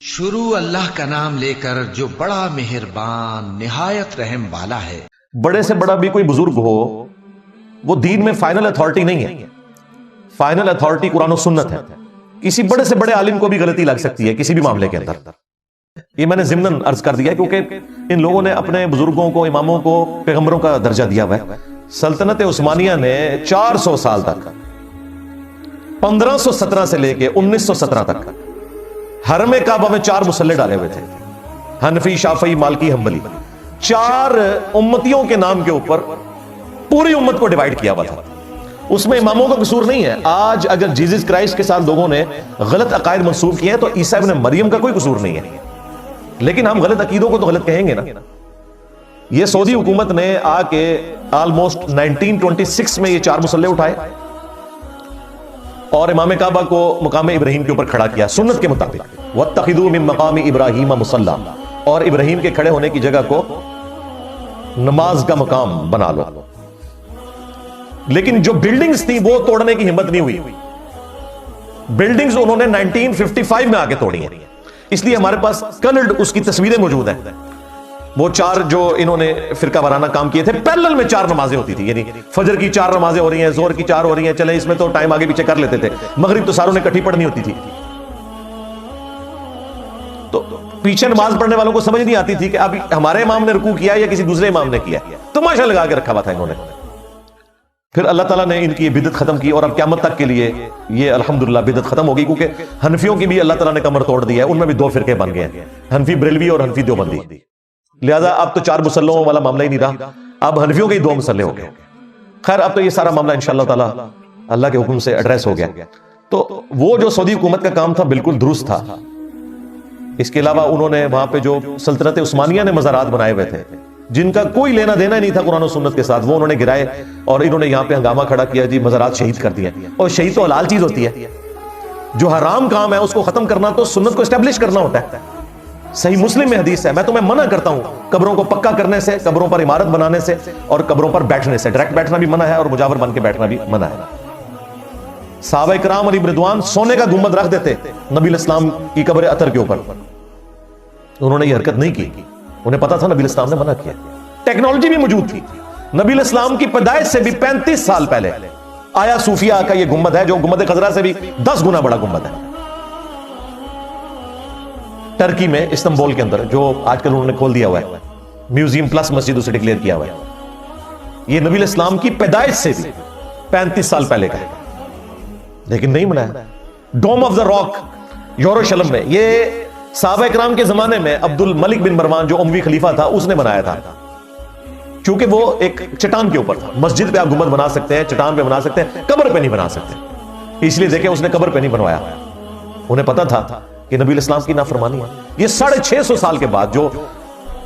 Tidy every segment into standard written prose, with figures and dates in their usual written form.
شروع اللہ کا نام لے کر جو بڑا مہربان نہایت رحم والا ہے۔ بڑے سے بڑا بھی کوئی بزرگ ہو وہ دین میں فائنل اتھارٹی نہیں ہے، فائنل اتھارٹی قرآن و سنت ہے۔ کسی بڑے سے بڑے عالم کو بھی غلطی لگ سکتی ہے کسی بھی معاملے کے اندر۔ یہ میں نے ضمناً عرض کر دیا کیونکہ ان لوگوں نے اپنے بزرگوں کو، اماموں کو پیغمبروں کا درجہ دیا ہوا ہے۔ سلطنت عثمانیہ نے 400 سال تک، 1517 سے لے کے 1917 تک حرم کعبہ میں 4 مصلے ڈالے ہوئے تھے، حنفی، شافعی، مالکی، حنبلی، 4 امتیوں کے نام کے اوپر پوری امت کو ڈیوائیڈ کیا ہوا تھا۔ اس میں اماموں کا قصور نہیں ہے۔ آج اگر جیزس کرائسٹ کے ساتھ لوگوں نے غلط عقائد منسوب کیے ہیں تو عیسیٰ ابن مریم کا کوئی قصور نہیں ہے، لیکن ہم غلط عقیدوں کو تو غلط کہیں گے نا۔ یہ سعودی حکومت نے آ کے آلموسٹ 1926 میں یہ 4 مصلے اٹھائے اور امام کعبہ کو مقام ابراہیم کے اوپر کھڑا کیا سنت کے مطابق، وَاتَّخِذُوا مِن مَقَامِ إِبْرَاهِيمَ مُصَلًّى، اور ابراہیم کے کھڑے ہونے کی جگہ کو نماز کا مقام بنا لو۔ لیکن جو بلڈنگز تھیں وہ توڑنے کی ہمت نہیں ہوئی۔ بلڈنگز انہوں نے 1955 میں آ کے توڑی ہیں، اس لیے ہمارے پاس کلرڈ اس کی تصویریں موجود ہیں۔ وہ 4 جو انہوں نے فرقہ وارانہ کام کیے تھے، پیرلل میں 4 نمازیں ہوتی تھی، یعنی فجر کی 4 نمازیں ہو رہی ہیں، ظہر کی 4 ہو رہی ہیں، چلے اس میں تو ٹائم آگے پیچھے کر لیتے تھے، مغرب تو ساروں نے کٹھی پڑھنی ہوتی تھی۔ تو پیچھے نماز پڑھنے والوں کو سمجھ نہیں آتی تھی کہ اب ہمارے امام نے رکوع کیا یا کسی دوسرے امام نے کیا، تماشا لگا کے رکھا ہوا تھا انہوں نے۔ پھر اللہ تعالیٰ نے ان کی بدعت ختم کی اور اب قیامت تک کے لیے یہ الحمدللہ بدعت ختم ہو گئی، کیونکہ حنفیوں کی بھی اللہ تعالیٰ نے کمر توڑ دیا ہے، ان میں بھی 2 فرقے بن گئے ہیں، حنفی بریلوی اور حنفی دیوبندی۔ لہذا اب تو 4 مسلوں والا معاملہ ہی نہیں رہا، اب حنفیوں کے ہی 2 مسلے ہو گئے۔ خیر اب تو یہ سارا معاملہ انشاءاللہ تعالیٰ اللہ کے حکم سے ایڈریس ہو گیا۔ تو وہ جو سعودی حکومت کا کام تھا بالکل درست تھا۔ اس کے علاوہ انہوں نے وہاں پہ جو سلطنت عثمانیہ نے مزارات بنائے ہوئے تھے جن کا کوئی لینا دینا نہیں تھا قرآن و سنت کے ساتھ، وہ انہوں نے گرائے اور انہوں نے یہاں پہ ہنگامہ کھڑا کیا، جی مزارات شہید کر دیا۔ اور شہید تو حلال چیز ہوتی ہے، جو حرام کام ہے اس کو ختم کرنا تو سنت کو اسٹیبلش کرنا ہوتا ہے۔ صحیح مسلم میں حدیث ہے، میں تمہیں منع کرتا ہوں قبروں کو پکا کرنے سے، قبروں پر عمارت بنانے سے اور قبروں پر بیٹھنے سے۔ ڈائریکٹ بیٹھنا بھی منع ہے اور مجاور بن کے بیٹھنا بھی منع ہے۔ صحابہ کرام علی رضوان سونے کا گنبد رکھ دیتے نبی الاسلام کی قبر اطہر کے اوپر، انہوں نے یہ حرکت نہیں کی، انہیں پتا تھا نبی الاسلام نے منع کیا۔ ٹیکنالوجی بھی موجود تھی، نبی الاسلام کی پیدائش سے بھی 35 سال پہلے آیا صوفیہ کا یہ گنبد ہے جو گنبد خضرا سے بھی 10 گنا بڑا گنبد ہے، ٹرکی میں استنبول کے اندر، جو آج کل انہوں نے کھول دیا ہوا ہے، میوزیم پلس مسجد اسے ڈکلیئر کیا ہوا ہے۔ یہ نبی الاسلام کی پیدائش سے بھی 35 سال پہلے کا ہے، لیکن نہیں منایا۔ ڈوم آف دا راک یروشلم میں، یہ صحابہ کرام کے زمانے میں عبد الملک بن مروان جو اموی خلیفہ تھا اس نے بنایا تھا، چونکہ وہ ایک چٹان کے اوپر تھا۔ مسجد پہ آپ گنبد بنا سکتے ہیں، چٹان پہ بنا سکتے ہیں، قبر پہ نہیں بنا سکتے، اس لیے دیکھیں اس نے قبر پہ نہیں بنوایا، انہیں پتا تھا کہ نبی الاسلام کی نافرمانی ہے۔ یہ 650 سال کے بعد جو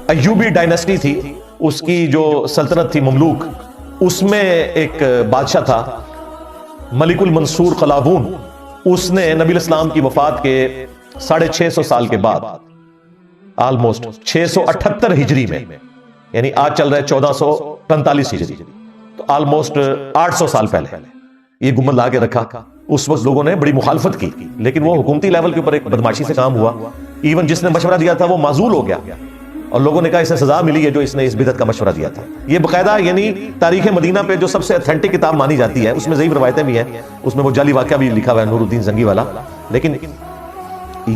ایوبی ڈائنسٹی تھی، اس کی جو سلطنت تھی مملوک، اس میں ایک بادشاہ تھا ملک المنصور قلاوون، اس نے نبی الاسلام کی وفات کے 650 سال کے بعد آلموسٹ 678 ہجری میں، یعنی آج چل رہا ہے 1445 ہجری، تو آلموسٹ 800 سال پہلے یہ گنبد لا کے رکھا۔ اس وقت لوگوں نے بڑی مخالفت کی، لیکن وہ حکومتی لیول کے اوپر ایک بدماشی سے کام ہوا، ایون جس نے مشورہ دیا تھا وہ معزول ہو گیا اور لوگوں نے کہا اسے سزا ملی ہے جو اس نے اس بدعت کا مشورہ دیا تھا۔ یہ باقاعدہ یعنی تاریخ مدینہ پہ جو سب سے اتھینٹک کتاب مانی جاتی ہے، اس میں ضعیف روایتیں بھی ہیں، اس میں وہ جعلی واقعہ بھی لکھا ہوا ہے نور الدین زنگی والا، لیکن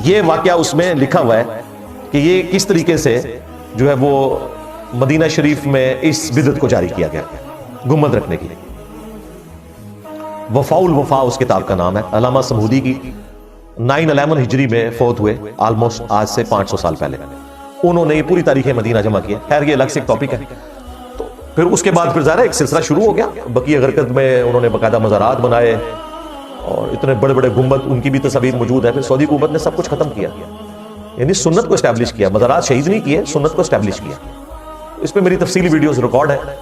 یہ واقعہ اس میں لکھا ہوا ہے کہ یہ کس طریقے سے جو ہے وہ مدینہ شریف میں اس بدعت کو جاری کیا گیا گنبد رکھنے کی۔ وفاء الوفا اس کتاب کا نام ہے، علامہ سمودی کی 911 ہجری میں فوت ہوئے، آلموسٹ آج سے 500 سال پہلے انہوں نے یہ پوری تاریخ مدینہ جمع کیا۔ خیر یہ الگ سے ایک ٹاپک ہے۔ تو پھر اس کے بعد پھر ظاہر ایک سلسلہ شروع ہو گیا، بقیہ غرقت میں انہوں نے باقاعدہ مزارات بنائے اور اتنے بڑے بڑے گنبد، ان کی بھی تصاویر موجود ہے۔ پھر سعودی حکومت نے سب کچھ ختم کیا، یعنی سنت کو اسٹیبلش کیا، مزارات شہید نہیں کیے، سنت کو اسٹیبلش کیا۔ اس پہ میری تفصیلی ویڈیوز ریکارڈ ہے۔